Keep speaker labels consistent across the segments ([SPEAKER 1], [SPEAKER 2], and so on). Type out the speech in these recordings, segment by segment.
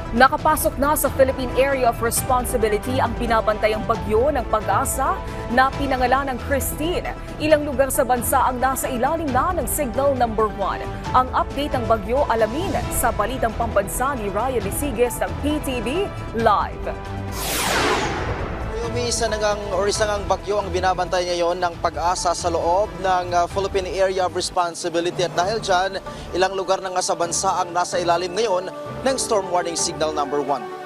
[SPEAKER 1] Nakapasok na sa Philippine Area of Responsibility ang binabantayang bagyo ng Pag-asa na pinangalan ng Christine. Ilang lugar sa bansa ang nasa ilalim na ng Signal Number 1. Ang update ng bagyo alamin sa Balitang Pambansa ni Ryan Lisiges ng PTV Live.
[SPEAKER 2] Isa ngang bagyo ang binabantay ngayon ng Pag-asa sa loob ng Philippine Area of Responsibility at dahil dyan, ilang lugar na nga sa bansa ang nasa ilalim ngayon ng Storm Warning Signal Number 1.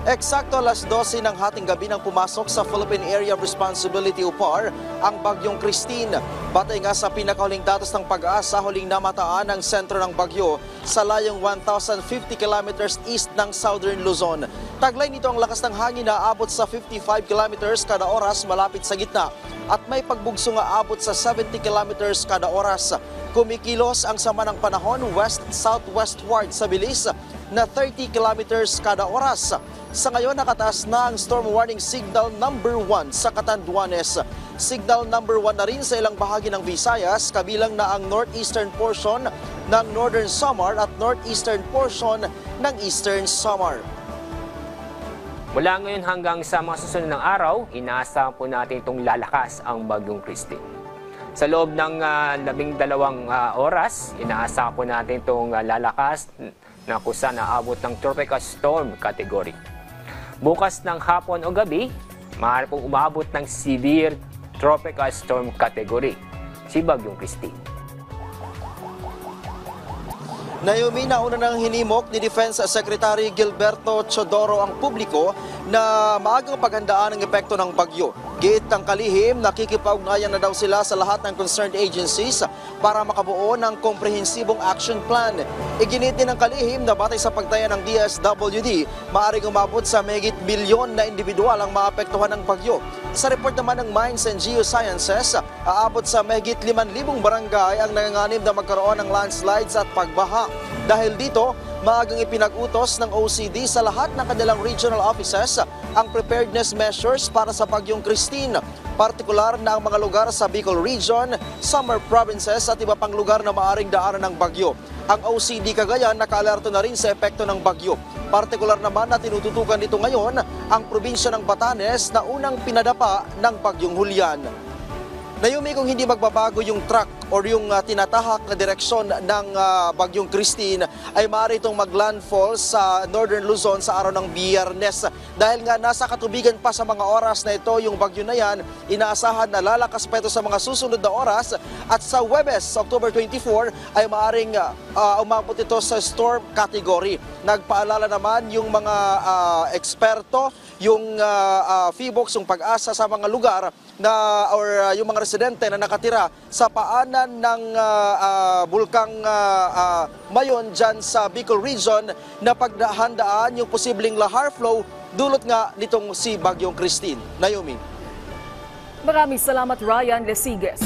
[SPEAKER 2] Eksakto alas 12 ng hating gabi nang pumasok sa Philippine Area of Responsibility o PAR ang bagyong Christine. Batay nga sa pinakahuling datos ng Pag-asa, huling namataan ang sentro ng bagyo sa layong 1,050 kilometers east ng Southern Luzon. Taglay nito ang lakas ng hangin na aabot sa 55 kilometers kada oras malapit sa gitna at may pagbugso nga abot sa 70 kilometers kada oras. Kumikilos ang sama ng panahon west-southwestward sa bilis na 30 kilometers kada oras. Sa ngayon, nakataas na ang Storm Warning Signal Number 1 sa Catanduanes. Signal Number 1 na rin sa ilang bahagi ng Visayas, kabilang na ang northeastern portion ng Northern Samar at northeastern portion ng Eastern Samar.
[SPEAKER 3] Mula ngayon hanggang sa mga susunod ng araw, inaasahan po natin itong lalakas ang bagyong Christine. Sa loob ng 12 oras, inaasahan po natin itong lalakas na kusa na abot ng tropical storm category. Bukas ng hapon o gabi, maaari pong umabot ng severe tropical storm category, si bagyong Christine.
[SPEAKER 2] Naomi, nauna ng hinimok ni Defense Secretary Gilberto Chodoro ang publiko na maagang paghandaan ang epekto ng bagyo. Giit ng kalihim, nakikipag-ugnayan na daw sila sa lahat ng concerned agencies para makabuo ng komprehensibong action plan. Iginit din ng kalihim na batay sa pagtaya ng DSWD, maaaring umabot sa mahigit bilyon na individual ang maapektuhan ng bagyo. Sa report naman ng Mines and Geosciences, aabot sa mahigit 5,000 barangay ang nanganganib na magkaroon ng landslides at pagbaha. Dahil dito, maagang ipinag-utos ng OCD sa lahat ng kanilang regional offices ang preparedness measures para sa bagyong Christine, partikular na ang mga lugar sa Bicol Region, Samar Provinces at iba pang lugar na maaring daanan ng bagyo. Ang OCD Cagayan nakaalerto na rin sa epekto ng bagyo. Partikular naman na tinututukan nito ngayon ang probinsya ng Batanes na unang pinadapa ng bagyong Julian. Naomi, kung hindi magbabago yung track or yung tinatahak na direksyon ng bagyong Christine, ay maaari itong maglandfall sa Northern Luzon sa araw ng Biyernes. Dahil nga nasa katubigan pa sa mga oras na ito yung bagyo na yan, inaasahan na lalakas pa ito sa mga susunod na oras at sa Huwebes, October 24, ay maaaring umabot ito sa storm category. Nagpaalala naman yung mga eksperto, yung PHIVOLCS, yung Pag-asa sa mga lugar na or yung mga residente na nakatira sa paanan ng bulkang Mayon dyan sa Bicol Region na paghandaan yung posibleng lahar flow dulot nga nitong si bagyong Christine. Naomi.
[SPEAKER 1] Maraming salamat, Ryan Lisiges.